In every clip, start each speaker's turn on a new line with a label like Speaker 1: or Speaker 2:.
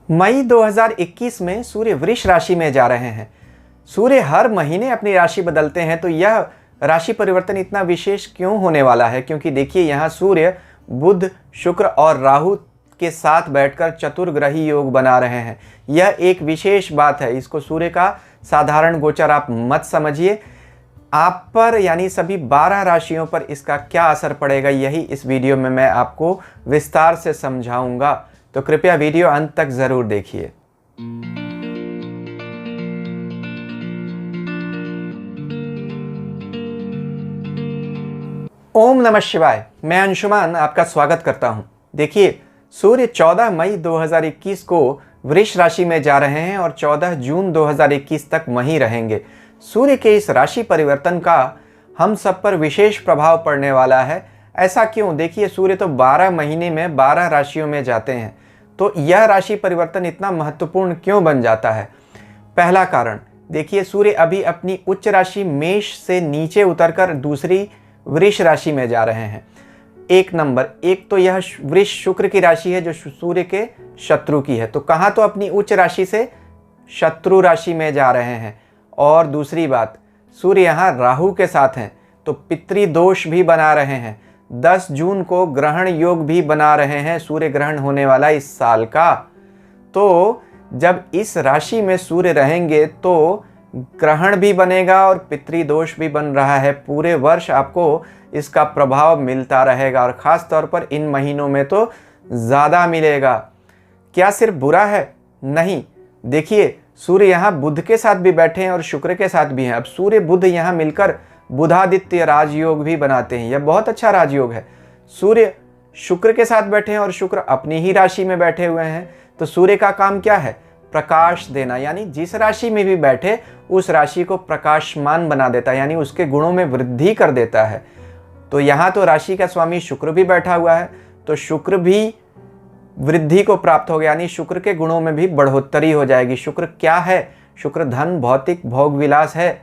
Speaker 1: मई 2021 में सूर्य वृष राशि में जा रहे हैं। सूर्य हर महीने अपनी राशि बदलते हैं, तो यह राशि परिवर्तन इतना विशेष क्यों होने वाला है? क्योंकि देखिए यहाँ सूर्य बुध, शुक्र और राहु के साथ बैठकर चतुर्ग्रही योग बना रहे हैं। यह एक विशेष बात है। इसको सूर्य का साधारण गोचर आप मत समझिए। आप पर यानी सभी 12 राशियों पर इसका क्या असर पड़ेगा, यही इस वीडियो में मैं आपको विस्तार से समझाऊंगा। तो कृपया वीडियो अंत तक जरूर देखिए। ओम नमः शिवाय। मैं अंशुमान आपका स्वागत करता हूं। देखिए, सूर्य 14 मई 2021 को वृष राशि में जा रहे हैं और 14 जून 2021 तक वहीं रहेंगे। सूर्य के इस राशि परिवर्तन का हम सब पर विशेष प्रभाव पड़ने वाला है। ऐसा क्यों? देखिए, सूर्य तो 12 महीने में 12 राशियों में जाते हैं, तो यह राशि परिवर्तन इतना महत्वपूर्ण क्यों बन जाता है? पहला कारण देखिए, सूर्य अभी अपनी उच्च राशि मेष से नीचे उतरकर दूसरी वृष राशि में जा रहे हैं। एक तो यह वृष शुक्र की राशि है जो सूर्य के शत्रु की है, तो कहाँ तो अपनी उच्च राशि से शत्रु राशि में जा रहे हैं। और दूसरी बात, सूर्य यहाँ राहु के साथ हैं, तो पितृदोष भी बना रहे हैं। 10 जून को ग्रहण योग भी बना रहे हैं, सूर्य ग्रहण होने वाला इस साल का। तो जब इस राशि में सूर्य रहेंगे तो ग्रहण भी बनेगा और पितृदोष भी बन रहा है। पूरे वर्ष आपको इसका प्रभाव मिलता रहेगा और ख़ास तौर पर इन महीनों में तो ज़्यादा मिलेगा। क्या सिर्फ बुरा है? नहीं। देखिए, सूर्य यहाँ बुध के साथ भी बैठे हैं और शुक्र के साथ भी हैं। अब सूर्य बुध यहाँ मिलकर बुधादित्य राजयोग भी बनाते हैं। यह बहुत अच्छा राजयोग है। सूर्य शुक्र के साथ बैठे हैं और शुक्र अपनी ही राशि में बैठे हुए हैं। तो सूर्य का काम क्या है? प्रकाश देना, यानी जिस राशि में भी बैठे उस राशि को प्रकाशमान बना देता है, यानी उसके गुणों में वृद्धि कर देता है। तो यहाँ तो राशि का स्वामी शुक्र भी बैठा हुआ है, तो शुक्र भी वृद्धि को प्राप्त हो गया, यानी शुक्र के गुणों में भी बढ़ोतरी हो जाएगी। शुक्र क्या है? शुक्र धन, भौतिक भोग विलास है,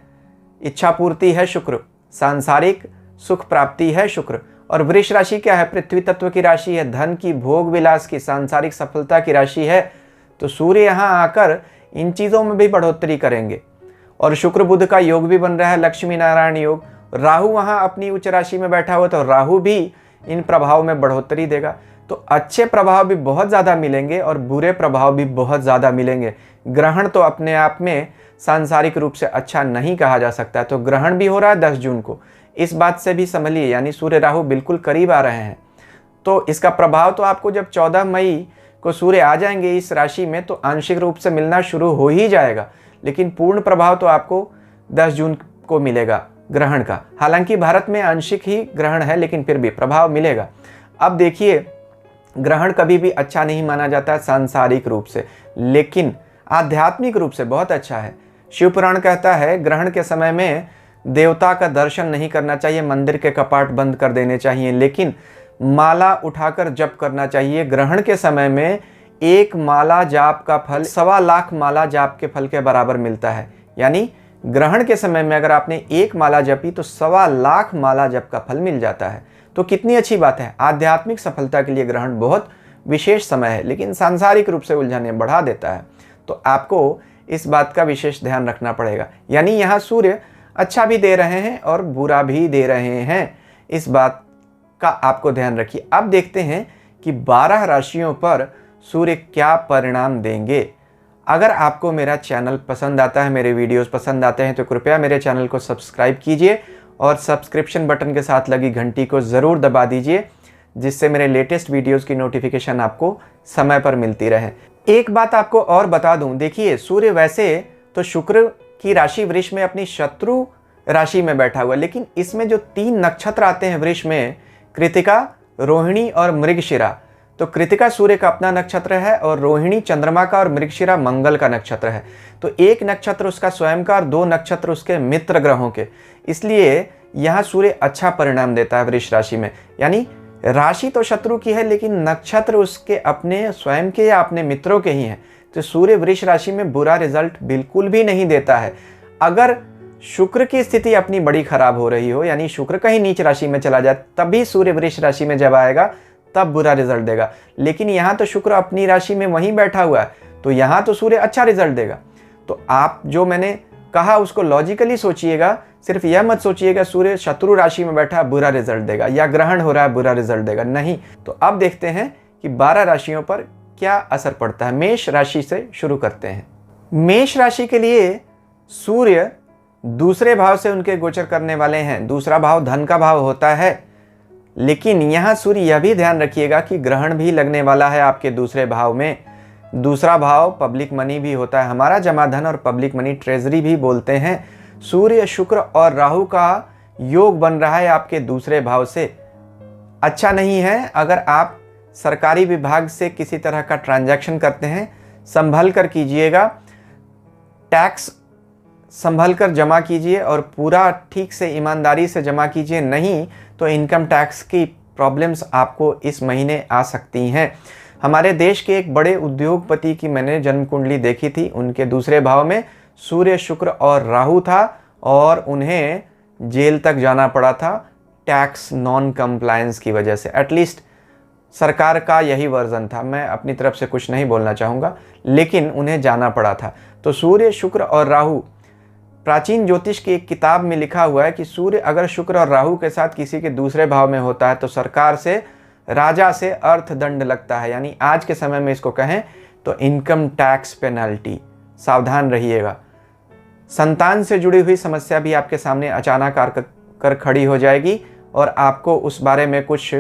Speaker 1: इच्छा पूर्ति है शुक्र, सांसारिक सुख प्राप्ति है शुक्र। और वृष राशि क्या है? पृथ्वी तत्व की राशि है, धन की, भोग विलास की, सांसारिक सफलता की राशि है। तो सूर्य यहाँ आकर इन चीज़ों में भी बढ़ोतरी करेंगे। और शुक्र बुध का योग भी बन रहा है, लक्ष्मी नारायण योग। राहु वहाँ अपनी उच्च राशि में बैठा हुआ, तो राहु भी इन प्रभाव में बढ़ोतरी देगा। तो अच्छे प्रभाव भी बहुत ज़्यादा मिलेंगे और बुरे प्रभाव भी बहुत ज़्यादा मिलेंगे। ग्रहण तो अपने आप में सांसारिक रूप से अच्छा नहीं कहा जा सकता, तो ग्रहण भी हो रहा है 10 जून को। इस बात से भी समझिए, यानी सूर्य राहु बिल्कुल करीब आ रहे हैं। तो इसका प्रभाव तो आपको जब 14 मई को सूर्य आ जाएंगे इस राशि में, तो आंशिक रूप से मिलना शुरू हो ही जाएगा, लेकिन पूर्ण प्रभाव तो आपको 10 जून को मिलेगा ग्रहण का। हालांकि भारत में आंशिक ही ग्रहण है, लेकिन फिर भी प्रभाव मिलेगा। अब देखिए, ग्रहण कभी भी अच्छा नहीं माना जाता सांसारिक रूप से, लेकिन आध्यात्मिक रूप से बहुत अच्छा है। शिव पुराण कहता है ग्रहण के समय में देवता का दर्शन नहीं करना चाहिए, मंदिर के कपाट बंद कर देने चाहिए, लेकिन माला उठाकर जप करना चाहिए। ग्रहण के समय में एक माला जाप का फल 1.25 लाख माला जाप के फल के बराबर मिलता है। यानी ग्रहण के समय में अगर आपने एक माला जपी तो 1.25 लाख माला जप का फल मिल जाता है। तो कितनी अच्छी बात है। आध्यात्मिक सफलता के लिए ग्रहण बहुत विशेष समय है, लेकिन सांसारिक रूप से उलझने बढ़ा देता है। तो आपको इस बात का विशेष ध्यान रखना पड़ेगा। यानी यहाँ सूर्य अच्छा भी दे रहे हैं और बुरा भी दे रहे हैं, इस बात का आपको ध्यान रखिए। अब देखते हैं कि 12 राशियों पर सूर्य क्या परिणाम देंगे। अगर आपको मेरा चैनल पसंद आता है, मेरे वीडियोस पसंद आते हैं, तो कृपया मेरे चैनल को सब्सक्राइब कीजिए और सब्सक्रिप्शन बटन के साथ लगी घंटी को ज़रूर दबा दीजिए, जिससे मेरे लेटेस्ट वीडियोस की नोटिफिकेशन आपको समय पर मिलती रहे। एक बात आपको और बता दूं, देखिए, सूर्य वैसे तो शुक्र की राशि वृष में अपनी शत्रु राशि में बैठा हुआ है, लेकिन इसमें जो 3 नक्षत्र आते हैं वृष में, कृतिका, रोहिणी और मृगशिरा। तो कृतिका सूर्य का अपना नक्षत्र है और रोहिणी चंद्रमा का और मृगशिरा मंगल का नक्षत्र है। तो एक नक्षत्र उसका स्वयं का और 2 नक्षत्र उसके मित्र ग्रहों के। इसलिए यहाँ सूर्य अच्छा परिणाम देता है वृष राशि में। यानी राशि तो शत्रु की है, लेकिन नक्षत्र उसके अपने स्वयं के या अपने मित्रों के ही हैं। तो सूर्य वृष राशि में बुरा रिजल्ट बिल्कुल भी नहीं देता है। अगर शुक्र की स्थिति अपनी बड़ी खराब हो रही हो, यानी शुक्र कहीं नीच राशि में चला जाए, तभी सूर्य वृष राशि में जब आएगा तब बुरा रिजल्ट देगा। लेकिन यहाँ तो शुक्र अपनी राशि में वहीं बैठा हुआ है, तो यहाँ तो सूर्य अच्छा रिजल्ट देगा। तो आप जो मैंने कहा उसको लॉजिकली सोचिएगा, सिर्फ यह मत सोचिएगा सूर्य शत्रु राशि में बैठा बुरा रिजल्ट देगा या ग्रहण हो रहा है बुरा रिजल्ट देगा, नहीं। तो अब देखते हैं कि 12 राशियों पर क्या असर पड़ता है। मेष राशि से शुरू करते हैं। मेष राशि के लिए सूर्य दूसरे भाव से उनके गोचर करने वाले हैं। दूसरा भाव धन का भाव होता है, लेकिन यहाँ सूर्य यह भी ध्यान रखिएगा कि ग्रहण भी लगने वाला है आपके दूसरे भाव में। दूसरा भाव पब्लिक मनी भी होता है, हमारा जमा धन और पब्लिक मनी ट्रेजरी भी बोलते हैं। सूर्य शुक्र और राहु का योग बन रहा है आपके दूसरे भाव से। अच्छा नहीं है। अगर आप सरकारी विभाग से किसी तरह का ट्रांजैक्शन करते हैं, संभल कर कीजिएगा, टैक्स संभल कर जमा कीजिए और पूरा ठीक से ईमानदारी से जमा कीजिए, नहीं तो इनकम टैक्स की प्रॉब्लम्स आपको इस महीने आ सकती हैं। हमारे देश के एक बड़े उद्योगपति की मैंने जन्म कुंडली देखी थी, उनके दूसरे भाव में सूर्य शुक्र और राहु था और उन्हें जेल तक जाना पड़ा था टैक्स नॉन कंप्लायंस की वजह से। एटलीस्ट सरकार का यही वर्जन था, मैं अपनी तरफ से कुछ नहीं बोलना चाहूँगा, लेकिन उन्हें जाना पड़ा था। तो सूर्य शुक्र और राहु, प्राचीन ज्योतिष की एक किताब में लिखा हुआ है कि सूर्य अगर शुक्र और राहु के साथ किसी के दूसरे भाव में होता है तो सरकार से, राजा से अर्थदंड लगता है, यानी आज के समय में इसको कहें तो इनकम टैक्स पेनल्टी। सावधान रहिएगा। संतान से जुड़ी हुई समस्या भी आपके सामने अचानक आकर खड़ी हो जाएगी और आपको उस बारे में कुछ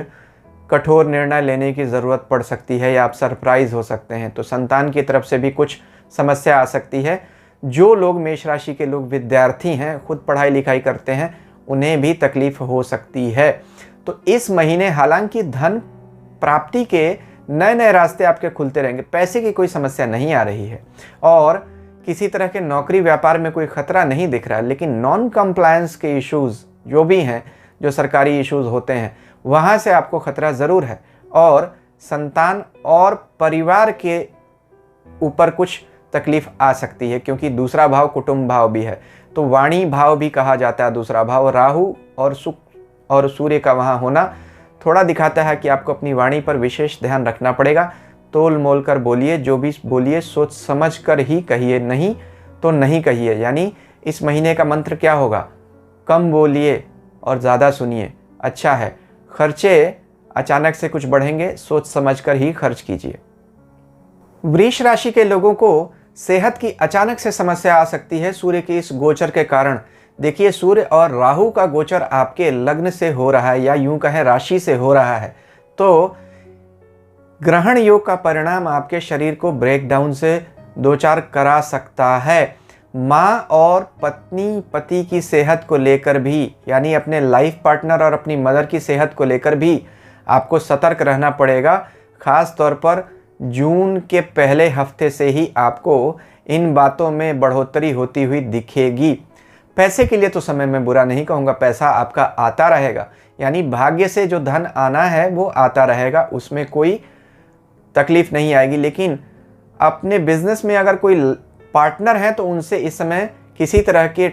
Speaker 1: कठोर निर्णय लेने की ज़रूरत पड़ सकती है या आप सरप्राइज हो सकते हैं। तो संतान की तरफ से भी कुछ समस्या आ सकती है। जो लोग मेष राशि के लोग विद्यार्थी हैं, खुद पढ़ाई लिखाई करते हैं, उन्हें भी तकलीफ हो सकती है। तो इस महीने हालांकि धन प्राप्ति के नए नए रास्ते आपके खुलते रहेंगे, पैसे की कोई समस्या नहीं आ रही है और किसी तरह के नौकरी व्यापार में कोई खतरा नहीं दिख रहा है, लेकिन नॉन कंप्लायंस के इश्यूज़ जो भी हैं, जो सरकारी इश्यूज़ होते हैं, वहाँ से आपको खतरा ज़रूर है। और संतान और परिवार के ऊपर कुछ तकलीफ आ सकती है, क्योंकि दूसरा भाव कुटुंब भाव भी है, तो वाणी भाव भी कहा जाता है दूसरा भाव। राहु और सूर्य का वहाँ होना थोड़ा दिखाता है कि आपको अपनी वाणी पर विशेष ध्यान रखना पड़ेगा। तोल मोल कर बोलिए, जो भी बोलिए सोच समझ कर ही कहिए, नहीं तो नहीं कहिए। यानी इस महीने का मंत्र क्या होगा? कम बोलिए और ज़्यादा सुनिए। अच्छा है, खर्चे अचानक से कुछ बढ़ेंगे, सोच समझ कर ही खर्च कीजिए। वृष राशि के लोगों को सेहत की अचानक से समस्या आ सकती है सूर्य के इस गोचर के कारण। देखिए, सूर्य और राहु का गोचर आपके लग्न से हो रहा है या यूं कहें राशि से हो रहा है, तो ग्रहण योग का परिणाम आपके शरीर को ब्रेकडाउन से दो चार करा सकता है। माँ और पत्नी पति की सेहत को लेकर भी, यानी अपने लाइफ पार्टनर और अपनी मदर की सेहत को लेकर भी आपको सतर्क रहना पड़ेगा। खास तौर पर जून के पहले हफ्ते से ही आपको इन बातों में बढ़ोतरी होती हुई दिखेगी। पैसे के लिए तो समय मैं बुरा नहीं कहूँगा, पैसा आपका आता रहेगा, यानी भाग्य से जो धन आना है वो आता रहेगा, उसमें कोई तकलीफ नहीं आएगी। लेकिन अपने बिजनेस में अगर कोई पार्टनर है तो उनसे इस समय किसी तरह के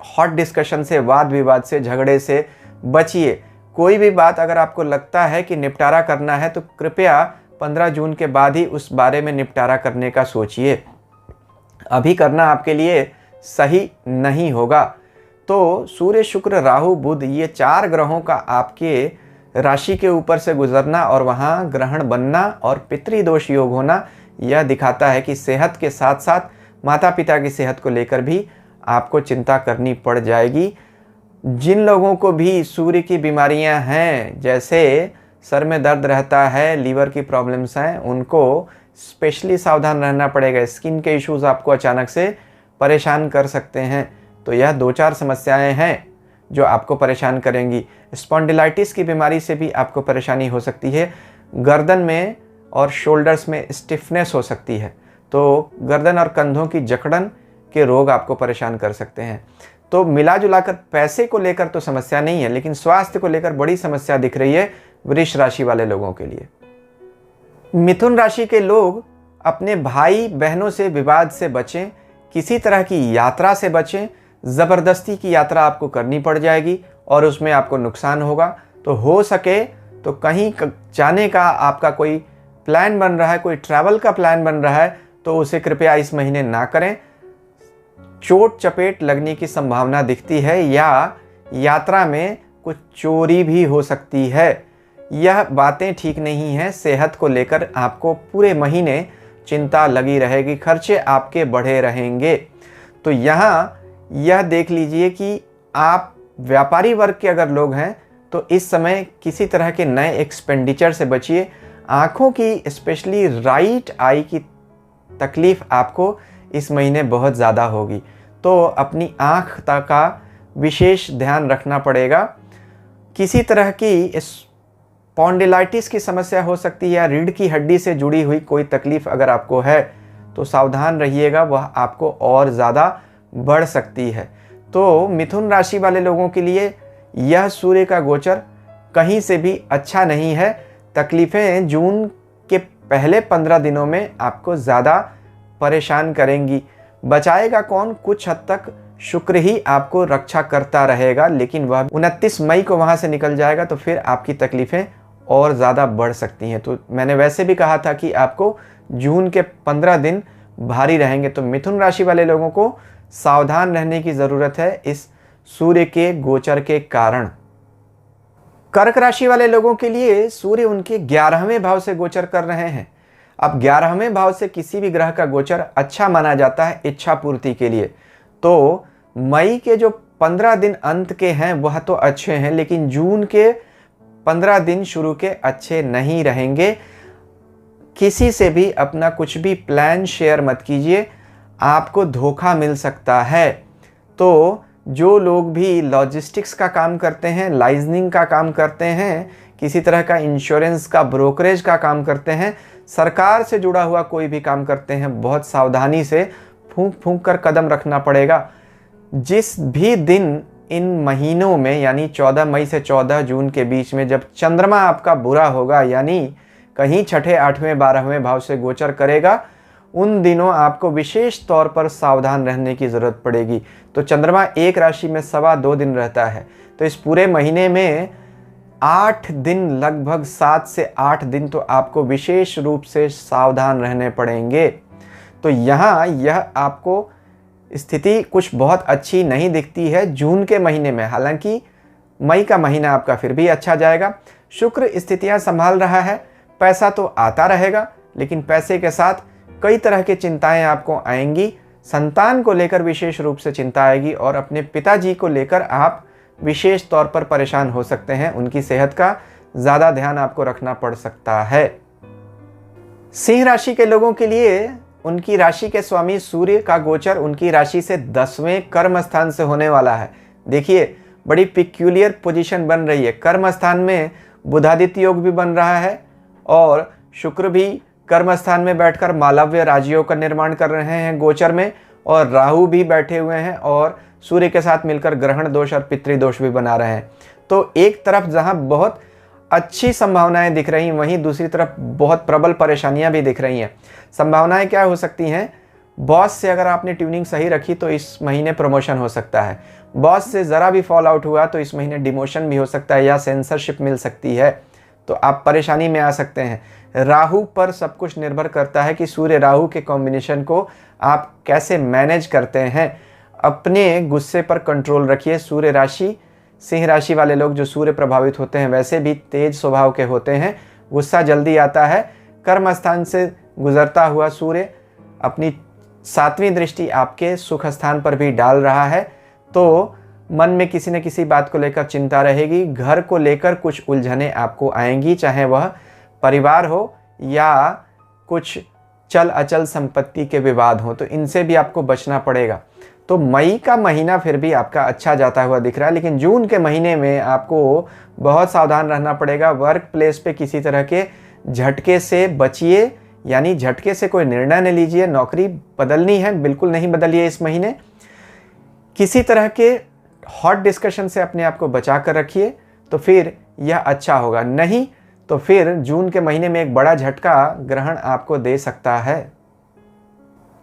Speaker 1: हॉट डिस्कशन से, वाद विवाद से, झगड़े से बचिए। कोई भी बात अगर आपको लगता है कि निपटारा करना है तो कृपया 15 जून के बाद ही उस बारे में निपटारा करने का सोचिए। अभी करना आपके लिए सही नहीं होगा। तो सूर्य शुक्र राहु बुध, ये 4 ग्रहों का आपके राशि के ऊपर से गुजरना और वहाँ ग्रहण बनना और पितृदोष योग होना, यह दिखाता है कि सेहत के साथ साथ माता पिता की सेहत को लेकर भी आपको चिंता करनी पड़ जाएगी। जिन लोगों को भी सूर्य की बीमारियां हैं, जैसे सर में दर्द रहता है, लीवर की प्रॉब्लम्स हैं, उनको स्पेशली सावधान रहना पड़ेगा। स्किन के इश्यूज़ आपको अचानक से परेशान कर सकते हैं। तो यह 2-4 समस्याएं हैं जो आपको परेशान करेंगी। स्पॉन्डिलाइटिस की बीमारी से भी आपको परेशानी हो सकती है। गर्दन में और शोल्डर्स में स्टिफनेस हो सकती है, तो गर्दन और कंधों की जकड़न के रोग आपको परेशान कर सकते हैं। तो मिला जुलाकर पैसे को लेकर तो समस्या नहीं है, लेकिन स्वास्थ्य को लेकर बड़ी समस्या दिख रही है वृष राशि वाले लोगों के लिए। मिथुन राशि के लोग अपने भाई बहनों से विवाद से बचें, किसी तरह की यात्रा से बचें। ज़बरदस्ती की यात्रा आपको करनी पड़ जाएगी और उसमें आपको नुकसान होगा। तो हो सके तो कहीं जाने का आपका कोई प्लान बन रहा है, कोई ट्रैवल का प्लान बन रहा है, तो उसे कृपया इस महीने ना करें। चोट चपेट लगने की संभावना दिखती है या यात्रा में कुछ चोरी भी हो सकती है। यह बातें ठीक नहीं हैं। सेहत को लेकर आपको पूरे महीने चिंता लगी रहेगी, खर्चे आपके बढ़े रहेंगे। तो यहाँ यह देख लीजिए कि आप व्यापारी वर्ग के अगर लोग हैं तो इस समय किसी तरह के नए एक्सपेंडिचर से बचिए। आँखों की स्पेशली राइट आई की तकलीफ़ आपको इस महीने बहुत ज़्यादा होगी, तो अपनी आँख का विशेष ध्यान रखना पड़ेगा। किसी तरह की स्पॉन्डिलाइटिस की समस्या हो सकती है या रीढ़ की हड्डी से जुड़ी हुई कोई तकलीफ़ अगर आपको है तो सावधान रहिएगा, वह आपको और ज़्यादा बढ़ सकती है। तो मिथुन राशि वाले लोगों के लिए यह सूर्य का गोचर कहीं से भी अच्छा नहीं है। तकलीफ़ें जून के पहले 15 दिनों में आपको ज़्यादा परेशान करेंगी। बचाएगा कौन? कुछ हद तक शुक्र ही आपको रक्षा करता रहेगा, लेकिन वह 29 मई को वहाँ से निकल जाएगा तो फिर आपकी तकलीफ़ें और ज़्यादा बढ़ सकती हैं। तो मैंने वैसे भी कहा था कि आपको जून के 15 दिन भारी रहेंगे। तो मिथुन राशि वाले लोगों को सावधान रहने की ज़रूरत है इस सूर्य के गोचर के कारण। कर्क राशि वाले लोगों के लिए सूर्य उनके 11वें भाव से गोचर कर रहे हैं। अब 11वें भाव से किसी भी ग्रह का गोचर अच्छा माना जाता है इच्छा पूर्ति के लिए। तो मई के जो 15 दिन अंत के हैं वह तो अच्छे हैं, लेकिन जून के 15 दिन शुरू के अच्छे नहीं रहेंगे। किसी से भी अपना कुछ भी प्लान शेयर मत कीजिए, आपको धोखा मिल सकता है। तो जो लोग भी लॉजिस्टिक्स का काम करते हैं, लाइजनिंग का काम करते हैं, किसी तरह का इंश्योरेंस का ब्रोकरेज का काम करते हैं, सरकार से जुड़ा हुआ कोई भी काम करते हैं, बहुत सावधानी से फूंक फूंक कर कदम रखना पड़ेगा। जिस भी दिन इन महीनों में यानी 14 मई से 14 जून के बीच में जब चंद्रमा आपका बुरा होगा, यानी कहीं छठे 8वें 12वें भाव से गोचर करेगा, उन दिनों आपको विशेष तौर पर सावधान रहने की ज़रूरत पड़ेगी। तो चंद्रमा एक राशि में 2.25 दिन रहता है, तो इस पूरे महीने में 8 दिन, लगभग 7 से 8 दिन तो आपको विशेष रूप से सावधान रहने पड़ेंगे। तो यहाँ यह आपको स्थिति कुछ बहुत अच्छी नहीं दिखती है जून के महीने में। हालांकि मई का महीना आपका फिर भी अच्छा जाएगा। शुक्र स्थितियाँ संभाल रहा है, पैसा तो आता रहेगा, लेकिन पैसे के साथ कई तरह की चिंताएं आपको आएंगी। संतान को लेकर विशेष रूप से चिंता आएगी और अपने पिताजी को लेकर आप विशेष तौर पर परेशान हो सकते हैं। उनकी सेहत का ज़्यादा ध्यान आपको रखना पड़ सकता है। सिंह राशि के लोगों के लिए उनकी राशि के स्वामी सूर्य का गोचर उनकी राशि से 10वें कर्म स्थान से होने वाला है। देखिए, बड़ी पिक्यूलियर पोजीशन बन रही है। कर्म स्थान में बुधादित्य योग भी बन रहा है और शुक्र भी कर्म स्थान में बैठकर मालव्य राजयोग का निर्माण कर रहे हैं गोचर में, और राहु भी बैठे हुए हैं और सूर्य के साथ मिलकर ग्रहण दोष और पितृदोष भी बना रहे हैं। तो एक तरफ जहां बहुत अच्छी संभावनाएं दिख रही हैं, वहीं दूसरी तरफ बहुत प्रबल परेशानियां भी दिख रही हैं। संभावनाएं क्या हो सकती हैं? बॉस से अगर आपने ट्यूनिंग सही रखी तो इस महीने प्रमोशन हो सकता है। बॉस से ज़रा भी फॉल आउट हुआ तो इस महीने डिमोशन भी हो सकता है या सेंसरशिप मिल सकती है, तो आप परेशानी में आ सकते हैं। राहु पर सब कुछ निर्भर करता है कि सूर्य राहु के कॉम्बिनेशन को आप कैसे मैनेज करते हैं। अपने गुस्से पर कंट्रोल रखिए। सूर्य राशि, सिंह राशि वाले लोग जो सूर्य प्रभावित होते हैं वैसे भी तेज स्वभाव के होते हैं, गुस्सा जल्दी आता है। कर्म स्थान से गुजरता हुआ सूर्य अपनी 7वीं दृष्टि आपके सुख स्थान पर भी डाल रहा है, तो मन में किसी न किसी बात को लेकर चिंता रहेगी। घर को लेकर कुछ उलझनें आपको आएंगी, चाहे वह परिवार हो या कुछ चल अचल संपत्ति के विवाद हो, तो इनसे भी आपको बचना पड़ेगा। तो मई का महीना फिर भी आपका अच्छा जाता हुआ दिख रहा है, लेकिन जून के महीने में आपको बहुत सावधान रहना पड़ेगा। वर्क प्लेस पे किसी तरह के झटके से बचिए, यानी झटके से कोई निर्णय न लीजिए। नौकरी बदलनी है, बिल्कुल नहीं बदलिए इस महीने। किसी तरह के हॉट डिस्कशन से अपने आप को बचा कर रखिए, तो फिर यह अच्छा होगा। नहीं तो फिर जून के महीने में एक बड़ा झटका ग्रहण आपको दे सकता है।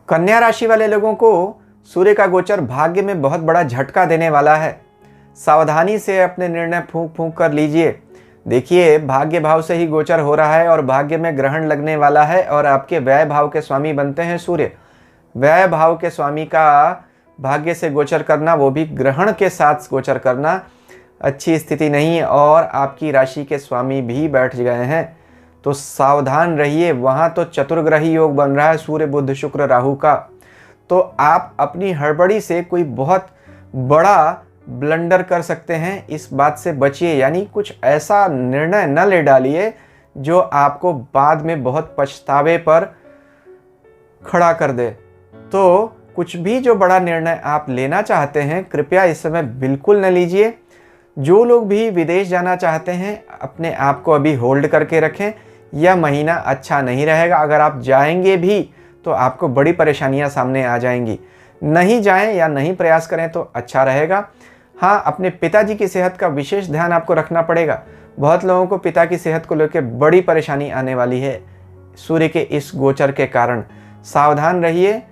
Speaker 1: कन्या राशि वाले लोगों को सूर्य का गोचर भाग्य में बहुत बड़ा झटका देने वाला है। सावधानी से अपने निर्णय फूंक फूंक कर लीजिए। देखिए, भाग्य भाव से ही गोचर हो रहा है और भाग्य में ग्रहण लगने वाला है और आपके व्यय भाव के स्वामी बनते हैं सूर्य। व्यय भाव के स्वामी का भाग्य से गोचर करना, वो भी ग्रहण के साथ गोचर करना, अच्छी स्थिति नहीं। और आपकी राशि के स्वामी भी बैठ गए हैं, तो सावधान रहिए। वहाँ तो चतुर्ग्रही योग बन रहा है सूर्य बुध शुक्र राहु का, तो आप अपनी हड़बड़ी से कोई बहुत बड़ा ब्लंडर कर सकते हैं। इस बात से बचिए, यानी कुछ ऐसा निर्णय न ले डालिए जो आपको बाद में बहुत पछतावे पर खड़ा कर दे। तो कुछ भी जो बड़ा निर्णय आप लेना चाहते हैं, कृपया इस समय बिल्कुल न लीजिए। जो लोग भी विदेश जाना चाहते हैं, अपने आप को अभी होल्ड करके रखें। यह महीना अच्छा नहीं रहेगा। अगर आप जाएंगे भी तो आपको बड़ी परेशानियां सामने आ जाएंगी। नहीं जाएं या नहीं प्रयास करें तो अच्छा रहेगा। हाँ, अपने पिताजी की सेहत का विशेष ध्यान आपको रखना पड़ेगा। बहुत लोगों को पिता की सेहत को लेकर बड़ी परेशानी आने वाली है सूर्य के इस गोचर के कारण। सावधान रहिए,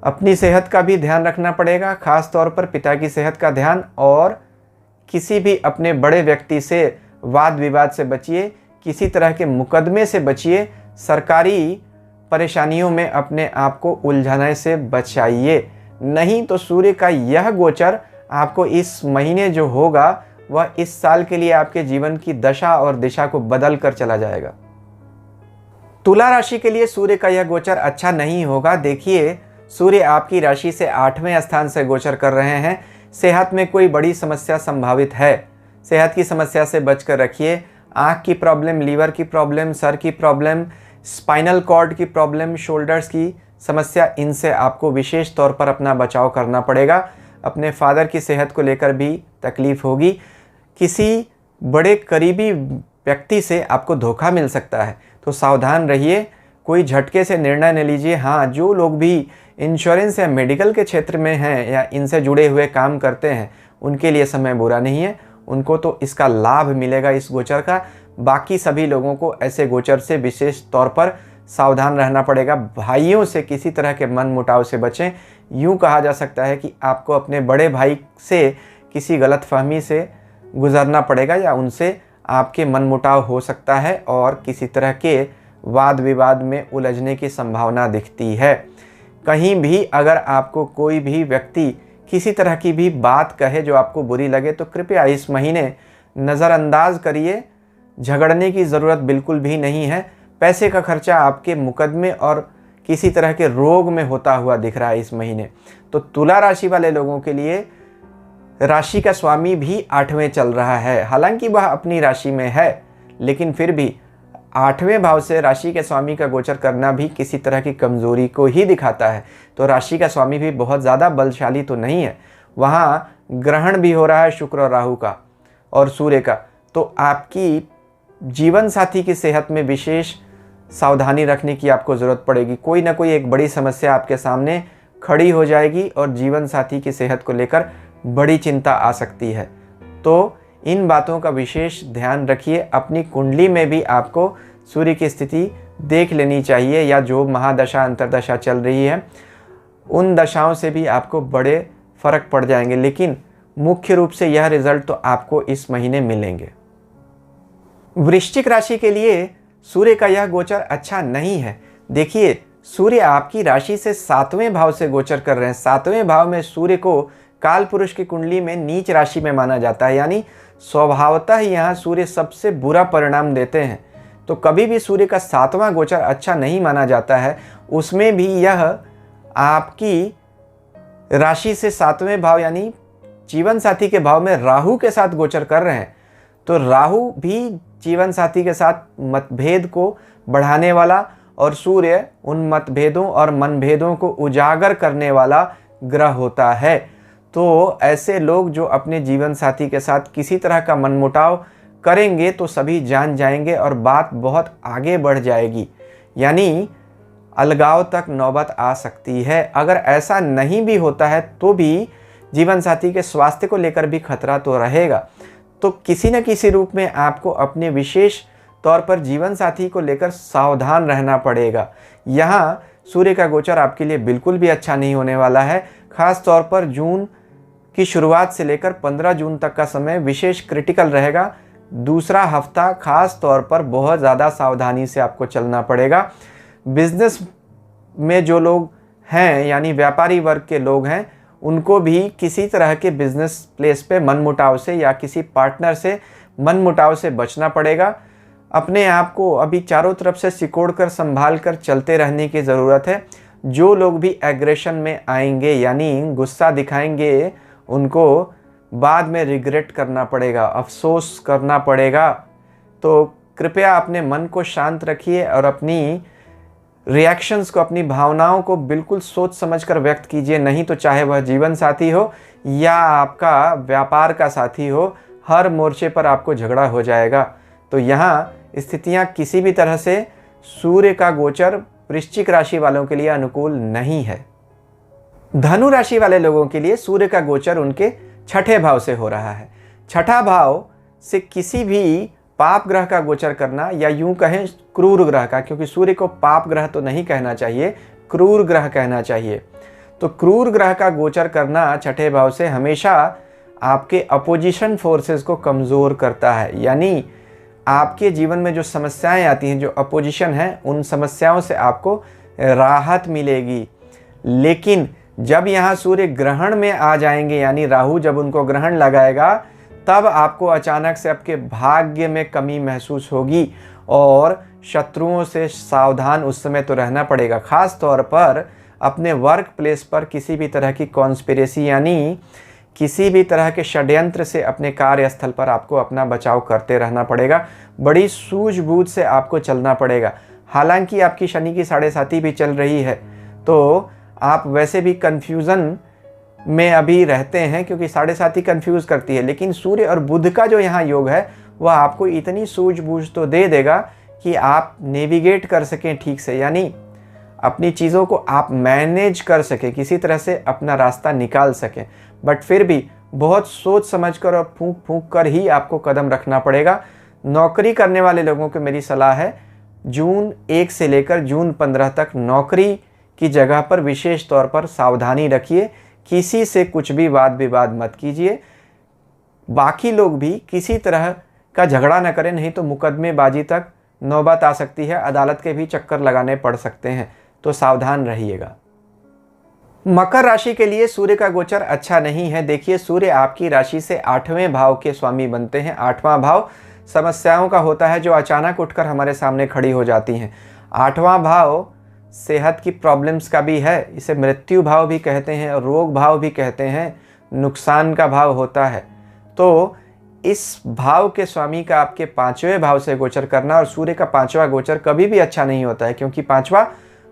Speaker 1: अपनी सेहत का भी ध्यान रखना पड़ेगा, खास तौर पर पिता की सेहत का ध्यान। और किसी भी अपने बड़े व्यक्ति से वाद विवाद से बचिए, किसी तरह के मुकदमे से बचिए, सरकारी परेशानियों में अपने आप को उलझाने से बचाइए। नहीं तो सूर्य का यह गोचर आपको इस महीने जो होगा वह इस साल के लिए आपके जीवन की दशा और दिशा को बदल कर चला जाएगा। तुला राशि के लिए सूर्य का यह गोचर अच्छा नहीं होगा। देखिए, सूर्य आपकी राशि से 8वें स्थान से गोचर कर रहे हैं। सेहत में कोई बड़ी समस्या संभावित है, सेहत की समस्या से बचकर रखिए। आँख की प्रॉब्लम, लीवर की प्रॉब्लम, सर की प्रॉब्लम, स्पाइनल कॉर्ड की प्रॉब्लम, शोल्डर्स की समस्या, इनसे आपको विशेष तौर पर अपना बचाव करना पड़ेगा। अपने फादर की सेहत को लेकर भी तकलीफ होगी। किसी बड़े करीबी व्यक्ति से आपको धोखा मिल सकता है, तो सावधान रहिए। कोई झटके से निर्णय न लीजिए। हाँ, जो लोग भी इंश्योरेंस या मेडिकल के क्षेत्र में हैं या इनसे जुड़े हुए काम करते हैं, उनके लिए समय बुरा नहीं है, उनको तो इसका लाभ मिलेगा इस गोचर का। बाकी सभी लोगों को ऐसे गोचर से विशेष तौर पर सावधान रहना पड़ेगा। भाइयों से किसी तरह के मन मुटाव से बचें। यूँ कहा जा सकता है कि आपको अपने बड़े भाई से किसी गलतफहमी से गुजरना पड़ेगा या उनसे आपके मन मुटाव हो सकता है और किसी तरह के वाद विवाद में उलझने की संभावना दिखती है। कहीं भी अगर आपको कोई भी व्यक्ति किसी तरह की भी बात कहे जो आपको बुरी लगे, तो कृपया इस महीने नज़रअंदाज करिए। झगड़ने की ज़रूरत बिल्कुल भी नहीं है। पैसे का खर्चा आपके मुकदमे और किसी तरह के रोग में होता हुआ दिख रहा है इस महीने। तो तुला राशि वाले लोगों के लिए राशि का स्वामी भी 8वें चल रहा है। हालांकि वह अपनी राशि में है, लेकिन फिर भी 8वें भाव से राशि के स्वामी का गोचर करना भी किसी तरह की कमजोरी को ही दिखाता है। तो राशि का स्वामी भी बहुत ज़्यादा बलशाली तो नहीं है। वहाँ ग्रहण भी हो रहा है शुक्र और राहु का और सूर्य का। तो आपकी जीवन साथी की सेहत में विशेष सावधानी रखने की आपको ज़रूरत पड़ेगी। कोई ना कोई एक बड़ी समस्या आपके सामने खड़ी हो जाएगी और जीवन साथी की सेहत को लेकर बड़ी चिंता आ सकती है। तो इन बातों का विशेष ध्यान रखिए। अपनी कुंडली में भी आपको सूर्य की स्थिति देख लेनी चाहिए, या जो महादशा अंतरदशा चल रही है उन दशाओं से भी आपको बड़े फर्क पड़ जाएंगे। लेकिन मुख्य रूप से यह रिजल्ट तो आपको इस महीने मिलेंगे। वृश्चिक राशि के लिए सूर्य का यह गोचर अच्छा नहीं है। देखिए, सूर्य आपकी राशि से 7वें भाव से गोचर कर रहे हैं। 7वें भाव में सूर्य को काल पुरुष की कुंडली में नीच राशि में माना जाता है, यानी स्वभावतः ही यहाँ सूर्य सबसे बुरा परिणाम देते हैं। तो कभी भी सूर्य का 7वां गोचर अच्छा नहीं माना जाता है। उसमें भी यह आपकी राशि से 7वें भाव यानी जीवन साथी के भाव में राहु के साथ गोचर कर रहे हैं। तो राहु भी जीवन साथी के साथ मतभेद को बढ़ाने वाला और सूर्य उन मतभेदों और मनभेदों को उजागर करने वाला ग्रह होता है। तो ऐसे लोग जो अपने जीवन साथी के साथ किसी तरह का मनमुटाव करेंगे तो सभी जान जाएंगे और बात बहुत आगे बढ़ जाएगी, यानी अलगाव तक नौबत आ सकती है। अगर ऐसा नहीं भी होता है तो भी जीवन साथी के स्वास्थ्य को लेकर भी खतरा तो रहेगा। तो किसी न किसी रूप में आपको अपने विशेष तौर पर जीवन साथी को लेकर सावधान रहना पड़ेगा। यहाँ सूर्य का गोचर आपके लिए बिल्कुल भी अच्छा नहीं होने वाला है। खास तौर पर जून की शुरुआत से लेकर 15 जून तक का समय विशेष क्रिटिकल रहेगा। दूसरा हफ्ता खास तौर पर बहुत ज़्यादा सावधानी से आपको चलना पड़ेगा। बिजनेस में जो लोग हैं यानी व्यापारी वर्ग के लोग हैं, उनको भी किसी तरह के बिजनेस प्लेस पे मनमुटाव से या किसी पार्टनर से मनमुटाव से बचना पड़ेगा। अपने आप को अभी चारों तरफ से सिकोड़ कर संभाल कर चलते रहने की ज़रूरत है। जो लोग भी एग्रेशन में आएंगे यानी गुस्सा दिखाएंगे, उनको बाद में रिग्रेट करना पड़ेगा, अफसोस करना पड़ेगा। तो कृपया अपने मन को शांत रखिए और अपनी रिएक्शंस को, अपनी भावनाओं को बिल्कुल सोच समझकर व्यक्त कीजिए। नहीं तो चाहे वह जीवन साथी हो या आपका व्यापार का साथी हो, हर मोर्चे पर आपको झगड़ा हो जाएगा। तो यहाँ स्थितियाँ किसी भी तरह से सूर्य का गोचर वृश्चिक राशि वालों के लिए अनुकूल नहीं है। धनु राशि वाले लोगों के लिए सूर्य का गोचर उनके छठे भाव से हो रहा है। छठा भाव से किसी भी पाप ग्रह का गोचर करना, या यूं कहें क्रूर ग्रह का, क्योंकि सूर्य को पाप ग्रह तो नहीं कहना चाहिए, क्रूर ग्रह कहना चाहिए। तो क्रूर ग्रह का गोचर करना छठे भाव से हमेशा आपके अपोजिशन फोर्सेस को कमज़ोर करता है। यानी आपके जीवन में जो समस्याएं आती हैं, जो अपोजिशन है, उन समस्याओं से आपको राहत मिलेगी। लेकिन जब यहाँ सूर्य ग्रहण में आ जाएंगे, यानी राहु जब उनको ग्रहण लगाएगा, तब आपको अचानक से आपके भाग्य में कमी महसूस होगी और शत्रुओं से सावधान उस समय तो रहना पड़ेगा। ख़ास तौर पर अपने वर्क प्लेस पर किसी भी तरह की कॉन्स्पिरेसी यानी किसी भी तरह के षड्यंत्र से अपने कार्यस्थल पर आपको अपना बचाव करते रहना पड़ेगा। बड़ी सूझबूझ से आपको चलना पड़ेगा। हालांकि आपकी शनि की 7.5 भी चल रही है, तो आप वैसे भी कन्फ्यूज़न में अभी रहते हैं, क्योंकि 7.5 कन्फ्यूज़ करती है। लेकिन सूर्य और बुध का जो यहाँ योग है, वह आपको इतनी सूझबूझ तो दे देगा कि आप नेविगेट कर सकें ठीक से, यानी अपनी चीज़ों को आप मैनेज कर सकें, किसी तरह से अपना रास्ता निकाल सकें। बट फिर भी बहुत सोच समझ कर और फूंक फूंक कर ही आपको कदम रखना पड़ेगा। नौकरी करने वाले लोगों को मेरी सलाह है, जून 1 से लेकर जून 15 तक नौकरी की जगह पर विशेष तौर पर सावधानी रखिए। किसी से कुछ भी वाद विवाद मत कीजिए। बाकी लोग भी किसी तरह का झगड़ा न करें, नहीं तो मुकदमेबाजी तक नौबत आ सकती है, अदालत के भी चक्कर लगाने पड़ सकते हैं। तो सावधान रहिएगा। मकर राशि के लिए सूर्य का गोचर अच्छा नहीं है। देखिए, सूर्य आपकी राशि से 8वें भाव के स्वामी बनते हैं। 8वां भाव समस्याओं का होता है जो अचानक उठकर हमारे सामने खड़ी हो जाती हैं। 8वां भाव सेहत की प्रॉब्लम्स का भी है, इसे मृत्यु भाव भी कहते हैं और रोग भाव भी कहते हैं, नुकसान का भाव होता है। तो इस भाव के स्वामी का आपके 5वें भाव से गोचर करना, और सूर्य का 5वां गोचर कभी भी अच्छा नहीं होता है, क्योंकि 5वां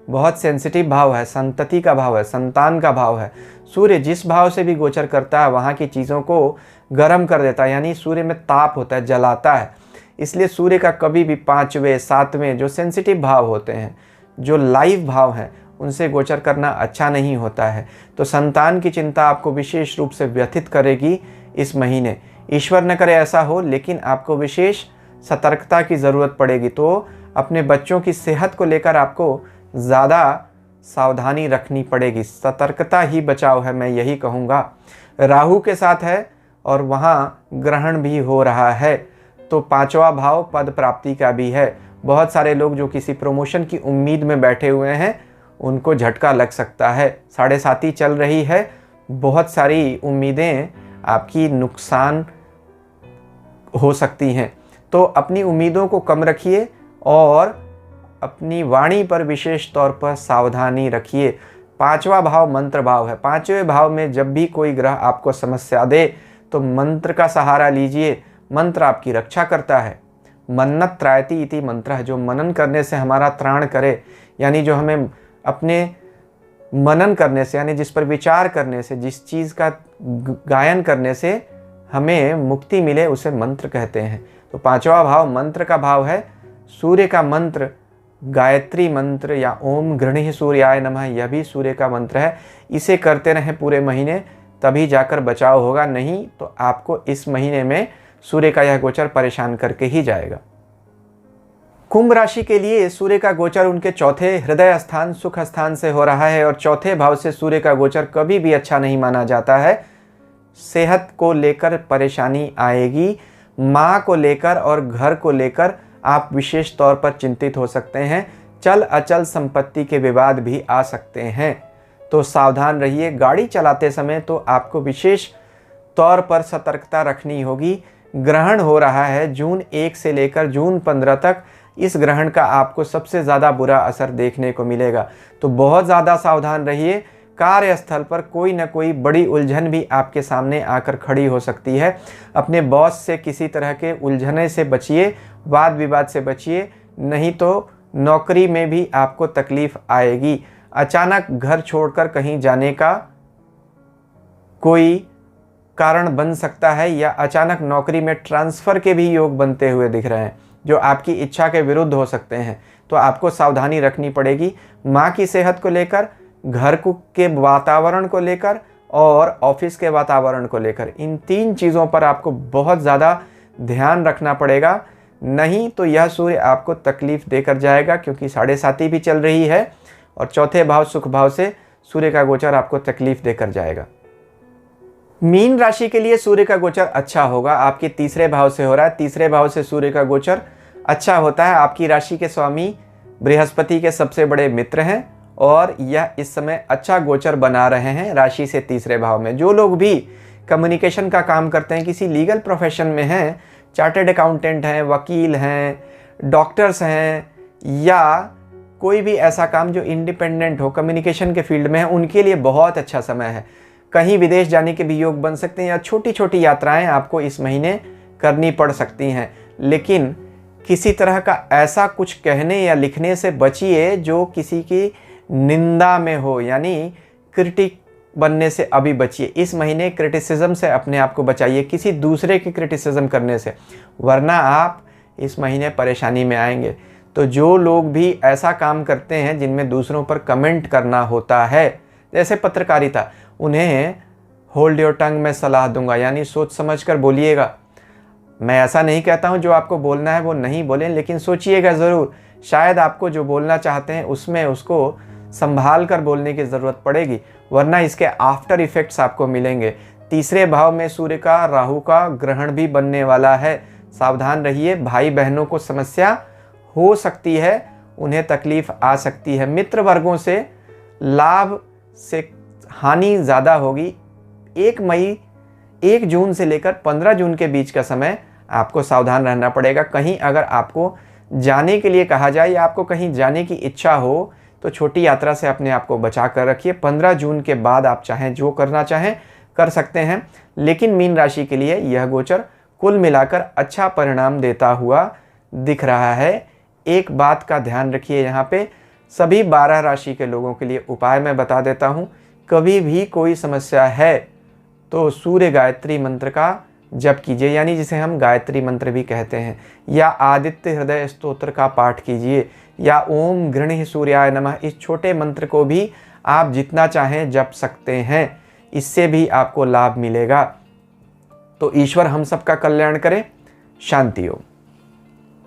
Speaker 1: बहुत सेंसिटिव भाव है, संतति का भाव है, संतान का भाव है। सूर्य जिस भाव से भी गोचर करता है वहाँ की चीज़ों को गर्म कर देता है, यानी सूर्य में ताप होता है, जलाता है। इसलिए सूर्य का कभी भी 5वें 7वें जो सेंसिटिव भाव होते हैं, जो लाइव भाव हैं, उनसे गोचर करना अच्छा नहीं होता है। तो संतान की चिंता आपको विशेष रूप से व्यथित करेगी इस महीने। ईश्वर न करे ऐसा हो, लेकिन आपको विशेष सतर्कता की ज़रूरत पड़ेगी। तो अपने बच्चों की सेहत को लेकर आपको ज़्यादा सावधानी रखनी पड़ेगी। सतर्कता ही बचाव है, मैं यही कहूँगा। राहु के साथ है और वहाँ ग्रहण भी हो रहा है, तो 5वां भाव पद प्राप्ति का भी है। बहुत सारे लोग जो किसी प्रमोशन की उम्मीद में बैठे हुए हैं, उनको झटका लग सकता है। 7.5 चल रही है, बहुत सारी उम्मीदें आपकी नुकसान हो सकती हैं। तो अपनी उम्मीदों को कम रखिए और अपनी वाणी पर विशेष तौर पर सावधानी रखिए। 5वां भाव मंत्र भाव है। 5वें भाव में जब भी कोई ग्रह आपको समस्या दे, तो मंत्र का सहारा लीजिए। मंत्र आपकी रक्षा करता है। मन्नत त्रायति इति मंत्र है, जो मनन करने से हमारा त्राण करे, यानी जो हमें अपने मनन करने से, यानी जिस पर विचार करने से, जिस चीज़ का गायन करने से हमें मुक्ति मिले, उसे मंत्र कहते हैं। तो 5वां भाव मंत्र का भाव है। सूर्य का मंत्र गायत्री मंत्र या ओम गृणीः सूर्याय नमः, यह भी सूर्य का मंत्र है। इसे करते रहें पूरे महीने, तभी जाकर बचाव होगा। नहीं तो आपको इस महीने में सूर्य का यह गोचर परेशान करके ही जाएगा। कुंभ राशि के लिए सूर्य का गोचर उनके चौथे हृदय स्थान सुख स्थान से हो रहा है, और चौथे भाव से सूर्य का गोचर कभी भी अच्छा नहीं माना जाता है। सेहत को लेकर परेशानी आएगी। माँ को लेकर और घर को लेकर आप विशेष तौर पर चिंतित हो सकते हैं। चल अचल संपत्ति के विवाद भी आ सकते हैं, तो सावधान रहिए। गाड़ी चलाते समय तो आपको विशेष तौर पर सतर्कता रखनी होगी। ग्रहण हो रहा है जून 1 से लेकर जून 15 तक। इस ग्रहण का आपको सबसे ज़्यादा बुरा असर देखने को मिलेगा, तो बहुत ज़्यादा सावधान रहिए। कार्यस्थल पर कोई न कोई बड़ी उलझन भी आपके सामने आकर खड़ी हो सकती है। अपने बॉस से किसी तरह के उलझने से बचिए, वाद विवाद से बचिए, नहीं तो नौकरी में भी आपको तकलीफ आएगी। अचानक घर छोड़कर कहीं जाने का कोई कारण बन सकता है, या अचानक नौकरी में ट्रांसफ़र के भी योग बनते हुए दिख रहे हैं जो आपकी इच्छा के विरुद्ध हो सकते हैं, तो आपको सावधानी रखनी पड़ेगी। माँ की सेहत को लेकर, घर के वातावरण को लेकर और ऑफिस के वातावरण को लेकर, इन 3 चीज़ों पर आपको बहुत ज़्यादा ध्यान रखना पड़ेगा, नहीं तो यह सूर्य आपको तकलीफ देकर जाएगा, क्योंकि 7.5 भी चल रही है और चौथे भाव सुख भाव से सूर्य का गोचर आपको तकलीफ देकर जाएगा। मीन राशि के लिए सूर्य का गोचर अच्छा होगा, आपके तीसरे भाव से हो रहा है। तीसरे भाव से सूर्य का गोचर अच्छा होता है। आपकी राशि के स्वामी बृहस्पति के सबसे बड़े मित्र हैं और यह इस समय अच्छा गोचर बना रहे हैं राशि से तीसरे भाव में। जो लोग भी कम्युनिकेशन का काम करते हैं, किसी लीगल प्रोफेशन में हैं, चार्टर्ड अकाउंटेंट हैं, वकील हैं, डॉक्टर्स हैं, या कोई भी ऐसा काम जो इंडिपेंडेंट हो, कम्युनिकेशन के फील्ड में है, उनके लिए बहुत अच्छा समय है। कहीं विदेश जाने के भी योग बन सकते हैं, या छोटी छोटी यात्राएं आपको इस महीने करनी पड़ सकती हैं। लेकिन किसी तरह का ऐसा कुछ कहने या लिखने से बचिए जो किसी की निंदा में हो, यानी क्रिटिक बनने से अभी बचिए। इस महीने क्रिटिसिज्म से अपने आप को बचाइए, किसी दूसरे की क्रिटिसिज्म करने से, वरना आप इस महीने परेशानी में आएंगे। तो जो लोग भी ऐसा काम करते हैं जिनमें दूसरों पर कमेंट करना होता है, जैसे पत्रकारिता, उन्हें होल्ड योर टंग में सलाह दूंगा, यानी सोच समझ कर बोलिएगा। मैं ऐसा नहीं कहता हूं जो आपको बोलना है वो नहीं बोलें, लेकिन सोचिएगा ज़रूर। शायद आपको जो बोलना चाहते हैं उसमें उसको संभाल कर बोलने की ज़रूरत पड़ेगी, वरना इसके आफ्टर इफ़ेक्ट्स आपको मिलेंगे। तीसरे भाव में सूर्य का राहु का ग्रहण भी बनने वाला है, सावधान रहिए। भाई बहनों को समस्या हो सकती है, उन्हें तकलीफ आ सकती है। मित्र वर्गों से लाभ से हानि ज़्यादा होगी। 1 जून से लेकर 15 जून के बीच का समय आपको सावधान रहना पड़ेगा। कहीं अगर आपको जाने के लिए कहा जाए या आपको कहीं जाने की इच्छा हो तो छोटी यात्रा से अपने आप को बचा कर रखिए। 15 जून के बाद आप चाहें जो करना चाहें कर सकते हैं, लेकिन मीन राशि के लिए यह गोचर कुल मिलाकर अच्छा परिणाम देता हुआ दिख रहा है। एक बात का ध्यान रखिए, यहाँ पे सभी 12 राशि के लोगों के लिए उपाय मैं बता देता हूँ। कभी भी कोई समस्या है तो सूर्य गायत्री मंत्र का जप कीजिए, यानी जिसे हम गायत्री मंत्र भी कहते हैं, या आदित्य हृदय स्तोत्र का पाठ कीजिए, या ओम गृणीः सूर्याय नमः, इस छोटे मंत्र को भी आप जितना चाहें जप सकते हैं, इससे भी आपको लाभ मिलेगा। तो ईश्वर हम सबका कल्याण करे। शांति हो।